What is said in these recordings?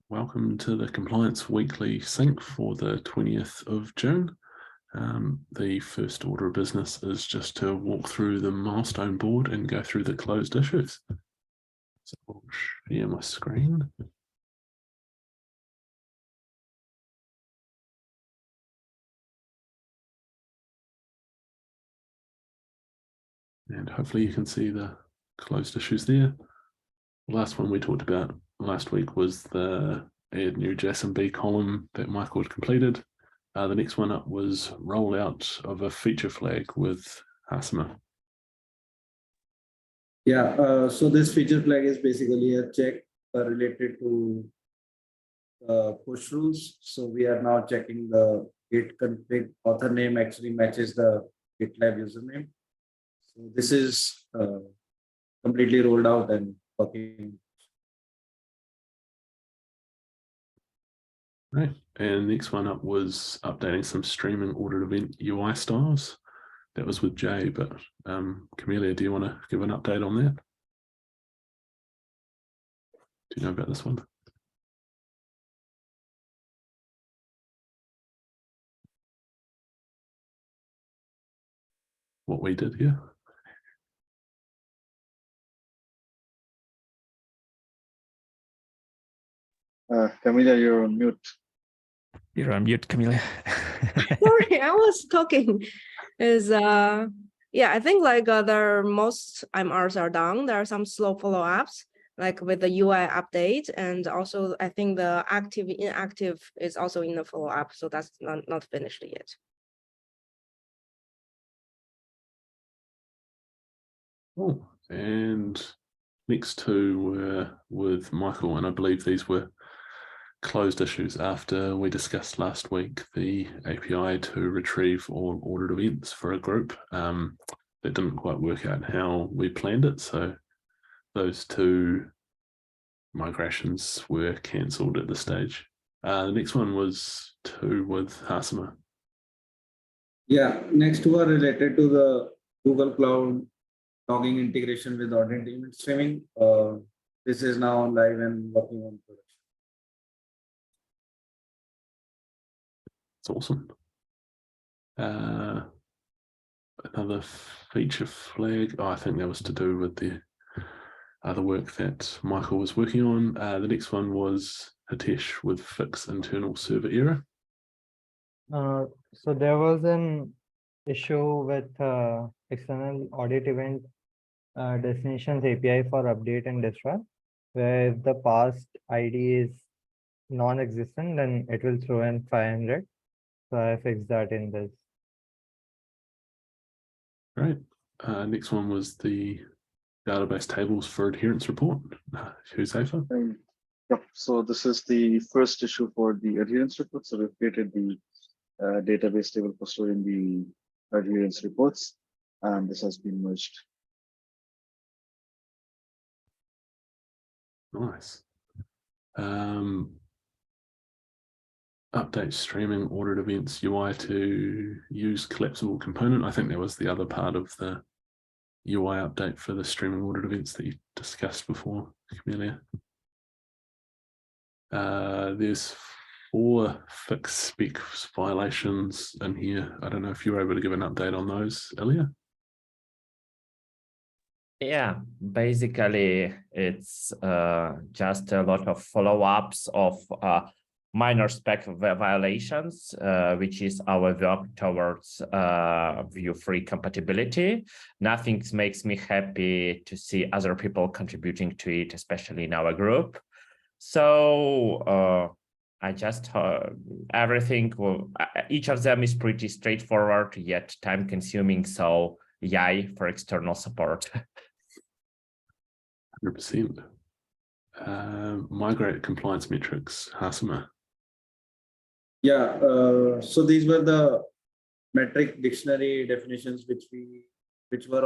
Welcome to the Compliance Weekly Sync for the 20th of June. The first order of business is just to walk through the milestone board and go through the closed issues. So I'll share my screen. And hopefully you can see the closed issues there. The last one we talked about last week was the add new JSON-B column that Michael had completed. The next one up was rollout of a feature flag with Hasima. Yeah, so this feature flag is basically a check related to push rules. So we are now checking the git config author name actually matches the GitLab username. So this is completely rolled out and working. Right, and next one up was updating some streaming audit event UI styles. That was with Jay, but Camelia, do you want to give an update on that? Do you know about this one? What we did here? Camelia, you're on mute. You're on mute, Camelia. Sorry, I was talking. Yeah, I think like the most MRs are done. There are some slow follow-ups, like with the UI update, and also I think the active inactive is also in the follow-up, so that's not finished yet. Oh, and next two were with Michael, and I believe these were closed issues after we discussed last week the API to retrieve all audit events for a group. That didn't quite work out how we planned it, so those two migrations were cancelled at this stage. The next one was two with Hasima. Yeah, next two are related to the Google Cloud logging integration with audit event streaming. This is now live and working on production. It's awesome. Another feature flag. Oh, I think that was to do with the other work that Michael was working on. The next one was Hitesh with fix internal server error. So there was an issue with external audit event destinations API for update and destroy, where if the past ID is non-existent, then it will throw in 500. So I fixed that in this. Right. Next one was the database tables for adherence report. Who's safer? Yep. So this is the first issue for the adherence report. So we've created the database table for storing the adherence reports, and this has been merged. Nice. Update streaming audit events UI to use collapsible component. I think that was the other part of the UI update for the streaming audit events that you discussed before, Camelia. There's 4 fixed spec violations in here. I don't know if you were able to give an update on those, Ilya. Yeah, basically it's just a lot of follow-ups of minor spec violations, which is our work towards view-free compatibility. Nothing makes me happy to see other people contributing to it, especially in our group. So I just everything each of them is pretty straightforward yet time-consuming. So yay for external support. 100%. Migrate compliance metrics, Hasima. Yeah, so these were the metric dictionary definitions which were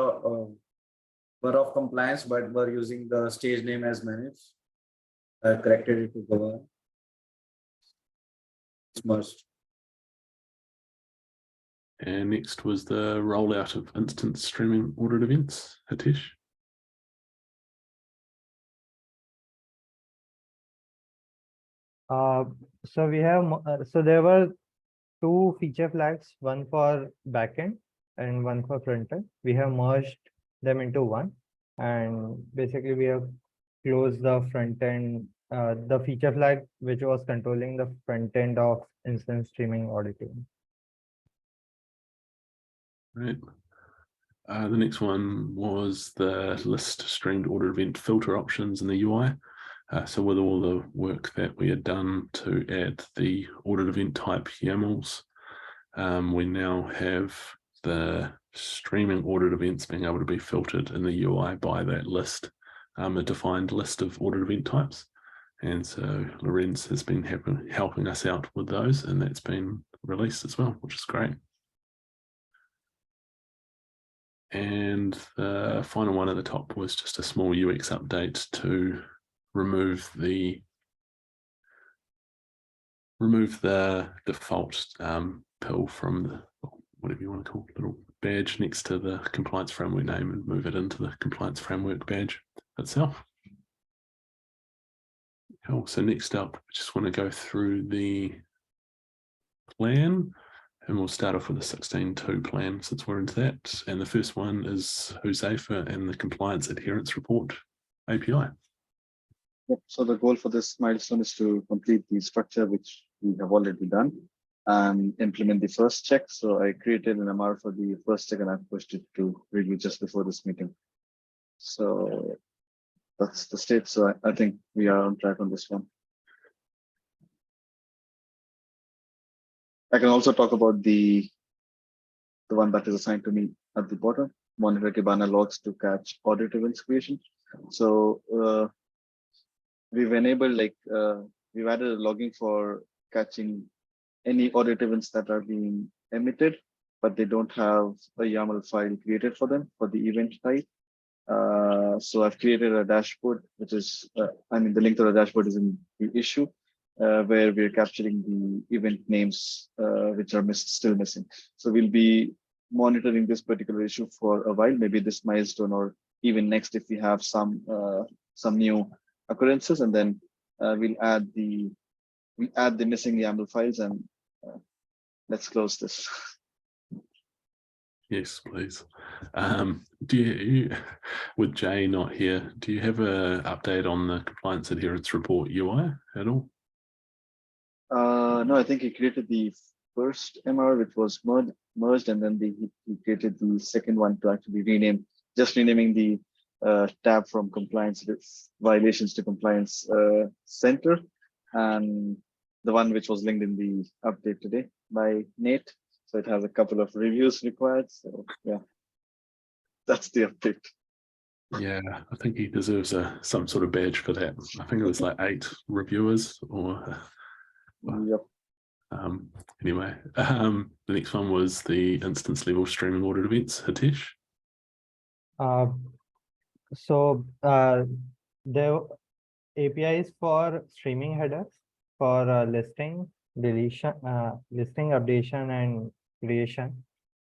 of compliance but were using the stage name as managed. I corrected it to govern. It's merged. And next was the rollout of instance streaming audit events, Hitesh. So we have, so there were two feature flags, one for backend and one for frontend. We have merged them into one, and basically we have closed the front end, the feature flag which was controlling the front end of instance streaming auditing. Right. The next one was the list streamed order event filter options in the UI. So with all the work that we had done to add the audit event type YAMLs, we now have the streaming audit events being able to be filtered in the UI by that list, a defined list of audit event types. And so Lorenz has been helping us out with those, and that's been released as well, which is great. And the final one at the top was just a small UX update to remove the default pill from the, whatever you want to call it, little badge next to the compliance framework name and move it into the compliance framework badge itself. Cool. So next up, I just want to go through the plan, and we'll start off with the 16.2 plan since we're into that. And the first one is Josefa and the compliance adherence report API. Yep. So the goal for this milestone is to complete the structure, which we have already done, and implement the first check. So I created an MR for the first check and I've pushed it to review just before this meeting. So that's the state. So I think we are on track on this one. I can also talk about the one that is assigned to me at the bottom, monitor Kibana logs to catch audit events creation. So we've enabled we've added a logging for catching any audit events that are being emitted, but they don't have a YAML file created for them for the event type. So I've created a dashboard, which is, the link to the dashboard is in the issue, where we're capturing the event names, which are still missing. So we'll be monitoring this particular issue for a while, maybe this milestone or even next if we have some new occurrences, and then we add the missing YAML files, and let's close this. Yes, please. Do you, with Jay not here, do you have an update on the compliance adherence report UI at all? No, I think he created the first MR, which was merged, and then he created the second one to actually rename, just renaming the tab from compliance violations to compliance center, and the one which was linked in the update today by Nate. So it has a couple of reviews required. So yeah, that's the update. Yeah, I think he deserves some sort of badge for that. I think it was like 8 reviewers or. Yep. Anyway, the next one was the instance level streaming audit events. Hitesh. So the APIs for streaming headers for listing, deletion, listing updation and creation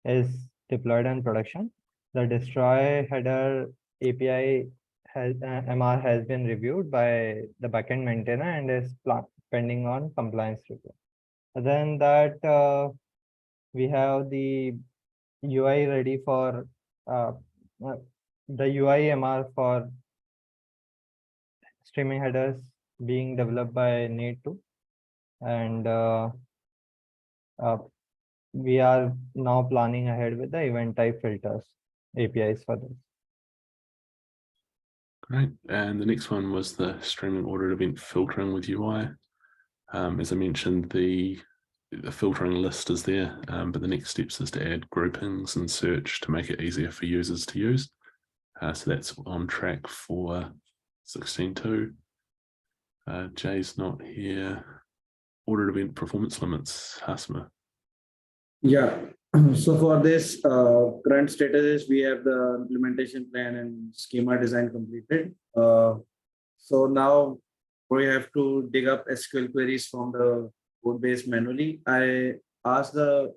is deployed in production. The destroy header API MR has been reviewed by the backend maintainer and is pending on compliance review. Then that we have the UI ready for the UI MR for streaming headers being developed by Nate too, and we are now planning ahead with the event type filters APIs for this. Great. And the next one was the streaming audit event filtering with UI. As I mentioned, the filtering list is there, but the next steps is to add groupings and search to make it easier for users to use. So that's on track for 16.2. Jay's not here. Audit event performance limits, Hasma. Yeah, so for this current status is we have the implementation plan and schema design completed. So now we have to dig up SQL queries from the code base manually. I asked the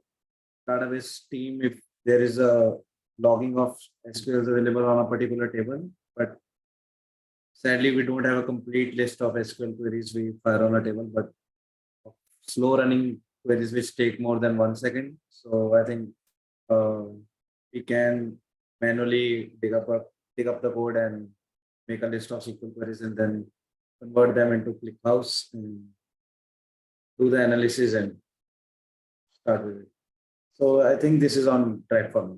database team if there is a logging of SQLs available on a particular table, but sadly, we don't have a complete list of SQL queries we fire on a table, but slow running queries which take more than 1 second. So I think we can manually dig up the code and make a list of SQL queries and then convert them into ClickHouse and do the analysis and start with it. So I think this is on track for me.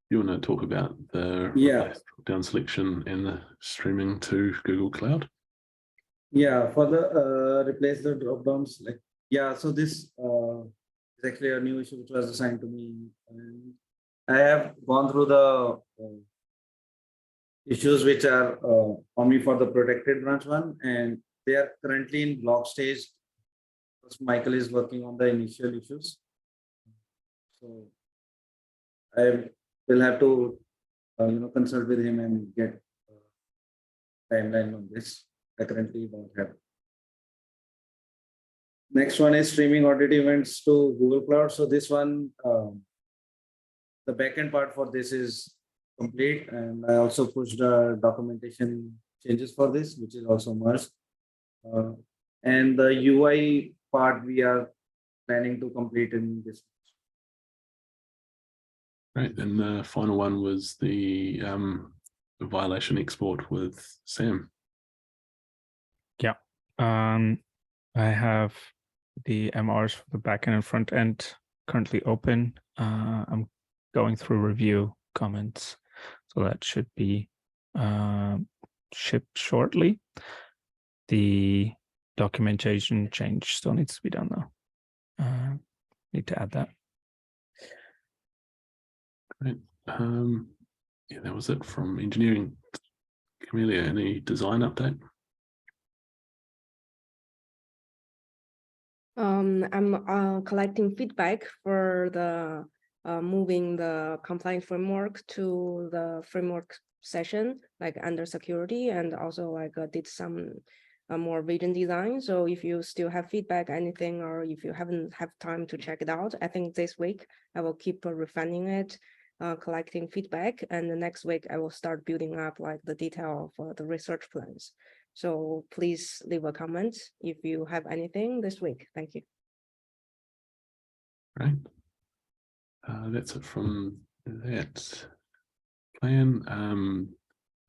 You want to talk about the Yeah. down selection and the streaming to Google Cloud? Yeah, for the replace the drop downs, like, yeah, so this is actually a new issue which was assigned to me. And I have gone through the issues which are on me for the protected branch one, and they are currently in block stage. Because Michael is working on the initial issues. So I will have to consult with him and get timeline on this. I currently don't have. Next one is streaming audit events to Google Cloud. So this one, the backend part for this is complete, and I also pushed the documentation changes for this, which is also merged. And the UI part we are planning to complete in this. Right, and the final one was the violation export with Sam. I have the MRs for the backend and front end currently open. I'm going through review comments, so that should be shipped shortly. The documentation change still needs to be done though. Need to add that. Great. Yeah, that was it from engineering. Camelia, any design update? I'm collecting feedback for the moving the compliance framework to the framework session, like under security, and also like did some more vision design. So if you still have feedback, anything, or if you haven't have time to check it out, I think this week I will keep refining it, collecting feedback, and the next week I will start building up like the detail of the research plans. So please leave a comment if you have anything this week. Thank you. Right. That's it from that plan.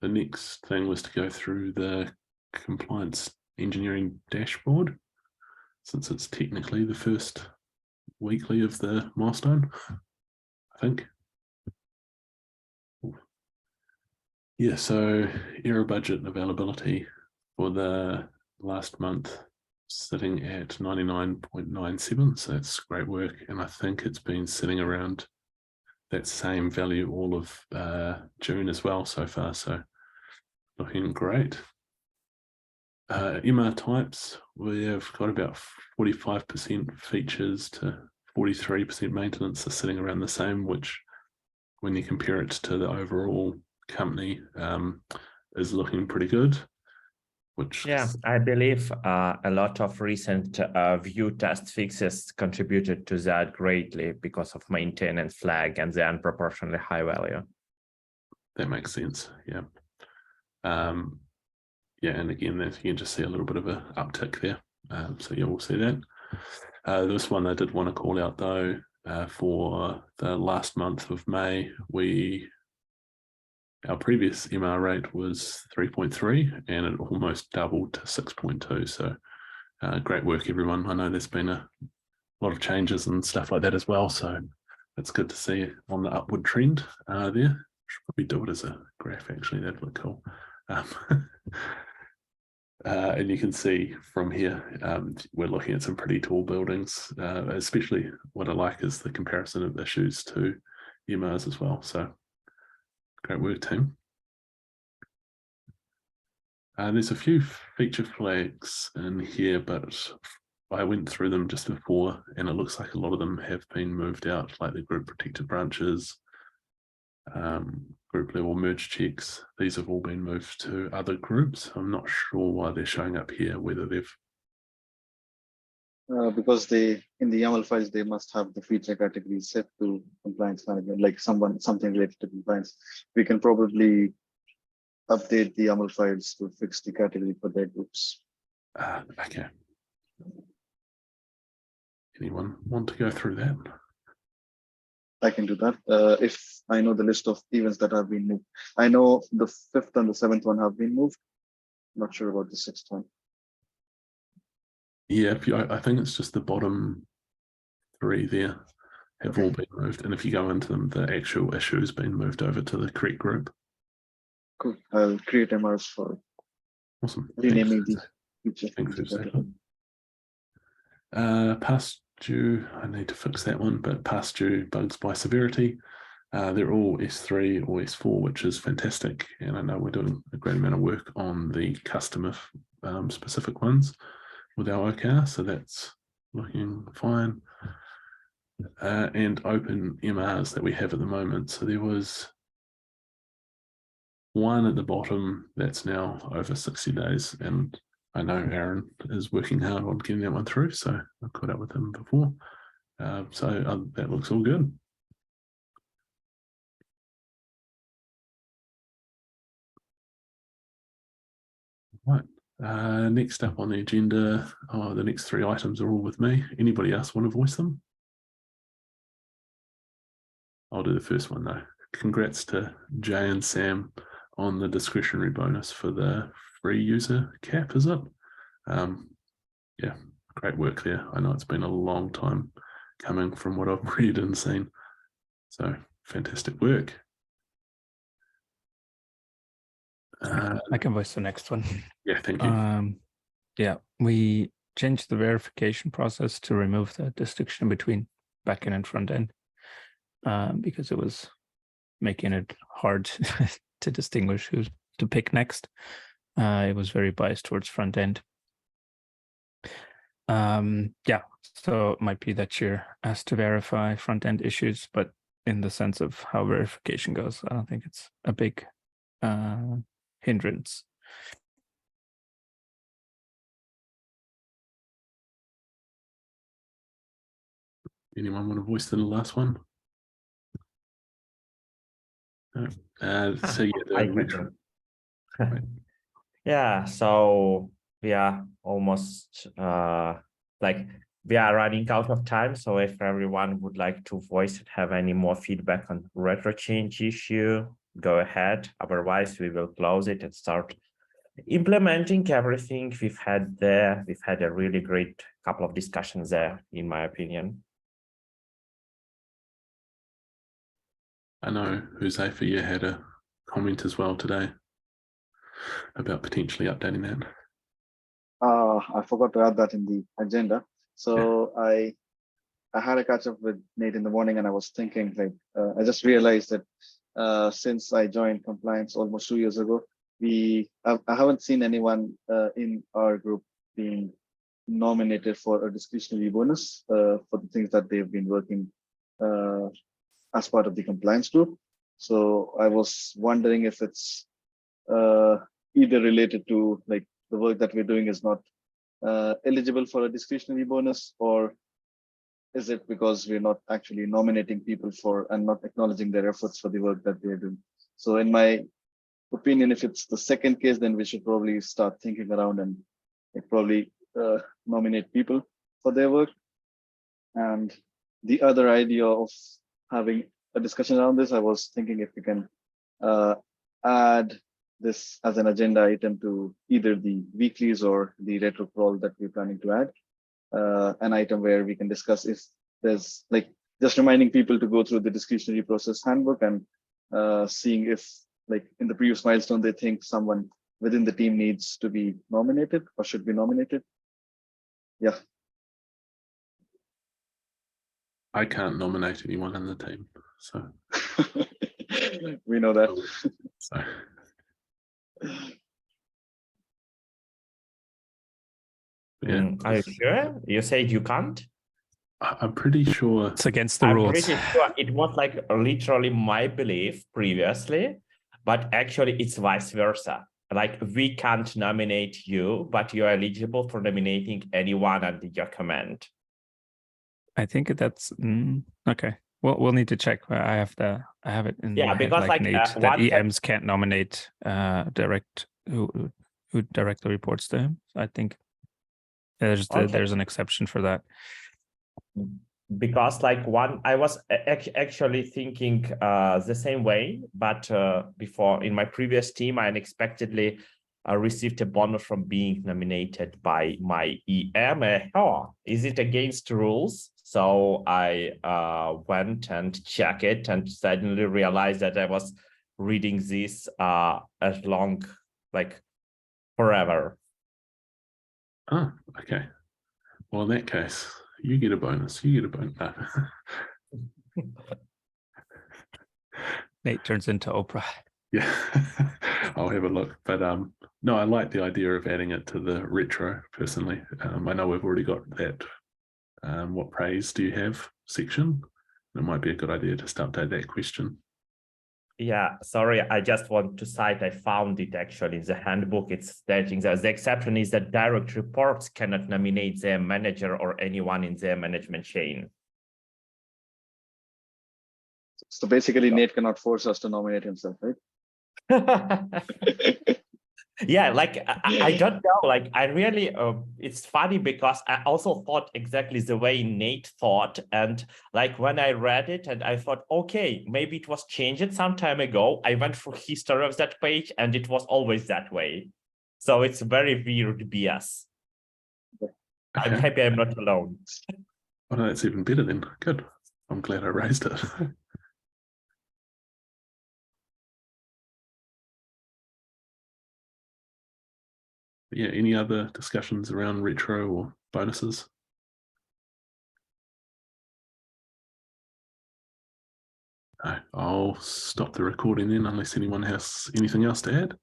The next thing was to go through the compliance engineering dashboard, since it's technically the first weekly of the milestone, I think. Yeah, so error budget availability for the last month sitting at 99.97, so that's great work, and I think it's been sitting around that same value all of June as well so far, so looking great. MR types, we have got about 45% features to 43% maintenance are sitting around the same, which when you compare it to the overall company is looking pretty good. Which yeah, I believe a lot of recent view test fixes contributed to that greatly because of maintenance flag and the unproportionately high value. That makes sense. Yeah. Yeah, and again, you can just see a little bit of an uptick there. So yeah, we'll see that. This one I did want to call out though, for the last month of May, our previous MR rate was 3.3 and it almost doubled to 6.2. So great work, everyone. I know there's been a lot of changes and stuff like that as well. So it's good to see on the upward trend there. Should probably do it as a graph, actually. That'd look cool. And you can see from here, we're looking at some pretty tall buildings, especially what I like is the comparison of issues to MRs as well. So great work, team. There's a few feature flags in here, but I went through them just before, and it looks like a lot of them have been moved out, like the group protected branches, group level merge checks. These have all been moved to other groups. I'm not sure why they're showing up here, whether they've because in the YAML files, they must have the feature category set to compliance management, like something related to compliance. We can probably update the YAML files to fix the category for their groups. Okay. Anyone want to go through that? I can do that. If I know the list of events that have been moved. I know the 5th and the 7th one have been moved. Not sure about the 6th one. Yeah, I think it's just the bottom 3 there have all been moved. And if you go into them, the actual issue has been moved over to the correct group. Cool. I'll create MRs for Awesome. renaming the feature. Thanks, past due, I need to fix that one, but past due bugs by severity. They're all S3 or S4, which is fantastic. And I know we're doing a great amount of work on the customer specific ones with our OKR, so that's looking fine. And open MRs that we have at the moment. So there was one at the bottom that's now over 60 days. And I know Aaron is working hard on getting that one through. So I caught up with him before. That looks all good. Right. Next up on the agenda, the next 3 items are all with me. Anybody else want to voice them? I'll do the first one though. Congrats to Jay and Sam on the discretionary bonus for the free user cap, is it? Yeah, great work there. I know it's been a long time coming from what I've read and seen. So fantastic work. I can voice the next one. Yeah, thank you. Yeah, we changed the verification process to remove the distinction between backend and front end because it was making it hard to distinguish who to pick next. It was very biased towards front end. Yeah, so it might be that you're asked to verify front end issues, but in the sense of how verification goes, I don't think it's a big hindrance. Anyone want to voice the last one? No. So yeah, I can do. Yeah, so we are almost we are running out of time. So if everyone would like to voice and have any more feedback on retro change issue, go ahead. Otherwise, we will close it and start implementing everything we've had there. We've had a really great couple of discussions there, in my opinion. I know Huzaifa had a comment as well today about potentially updating that. I forgot to add that in the agenda. So yeah. I had a catch up with Nate in the morning, and I was thinking, I just realized that since I joined compliance almost 2 years ago, I haven't seen anyone in our group being nominated for a discretionary bonus for the things that they've been working as part of the compliance group. So I was wondering if it's either related to the work that we're doing is not eligible for a discretionary bonus, or is it because we're not actually nominating people for and not acknowledging their efforts for the work that they're doing? So in my opinion, if it's the second case, then we should probably start thinking around and probably nominate people for their work. And the other idea of having a discussion around this, I was thinking if we can add this as an agenda item to either the weeklies or the retro crawl that we're planning to add, an item where we can discuss if there's just reminding people to go through the discretionary process handbook and seeing if in the previous milestone, they think someone within the team needs to be nominated or should be nominated. Yeah. I can't nominate anyone in the team, so. We know that. So. Yeah. Are you sure? You said you can't? I'm pretty sure. It's against the I'm rules. pretty sure it was literally my belief previously, but actually it's vice versa. like we can't nominate you, but you're eligible for nominating anyone under your command. I think that's okay. Well, we'll need to check. I have it in Yeah, my head, because like Nate, that one EMs can't nominate who directly reports to him. So I think there's there's an exception for that. Because like I was actually thinking the same way, but before in my previous team, I unexpectedly received a bonus from being nominated by my EM. Is it against rules? So I went and checked it and suddenly realized that I was reading this as long, like forever. Oh, okay. Well, in that case, you get a bonus. You get a bonus. No. Nate turns into Oprah. Yeah, I'll have a look. But no, I like the idea of adding it to the retro personally. I know we've already got that what praise do you have section. It might be a good idea just to update that question. Yeah, sorry, I just want to cite, I found it actually in the handbook. It's stating that the exception is that direct reports cannot nominate their manager or anyone in their management chain. So basically, Nate cannot force us to nominate himself, right? Yeah, like I don't know, like I really it's funny because I also thought exactly the way Nate thought, and like when I read it and I thought, okay, maybe it was changed some time ago. I went through history of that page and it was always that way. So it's very weird BS. I'm Okay. happy I'm not alone. Oh, no, that's even better then. Good. I'm glad I raised it. Yeah, any other discussions around retro or bonuses? No, I'll stop the recording then unless anyone has anything else to add.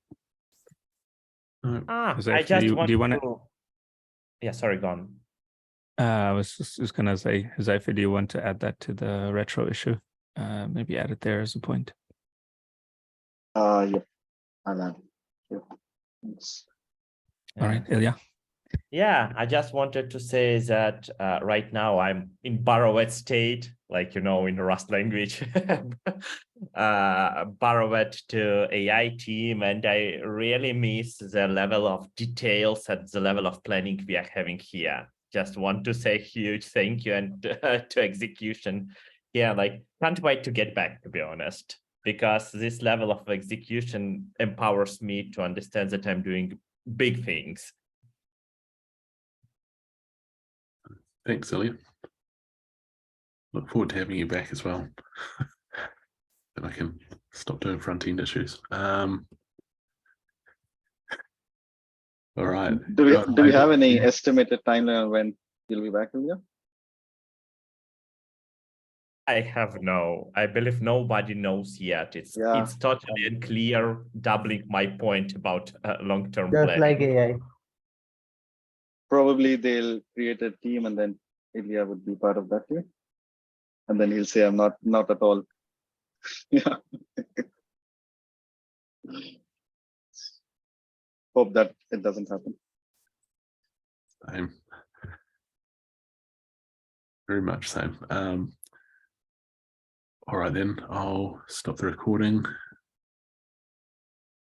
No. I just want do you want to... Yeah, sorry, go on. I was just gonna say, Zephyr, do you want to add that to the retro issue? Maybe add it there as a point. Yeah, I'll add. Yeah. Thanks. All right, Ilya. Yeah, I just wanted to say that right now I'm in borrowed state, like, you know, in the Rust language, borrowed to AI team, and I really miss the level of details and the level of planning we are having here. Just want to say huge thank you and to execution. Yeah, like can't wait to get back, to be honest, because this level of execution empowers me to understand that I'm doing big things. Thanks, Ilya. Look forward to having you back as well. Then I can stop doing front-end issues. All right. Do we have any estimated timeline on when you'll be back, Ilya? I believe nobody knows yet. It's totally unclear, doubling my point about long-term Just planning. like AI. Probably they'll create a team and then Ilya would be part of that team. And then he'll say, I'm not at all. Yeah. Hope that it doesn't happen. Same. Very much same. All right, then I'll stop the recording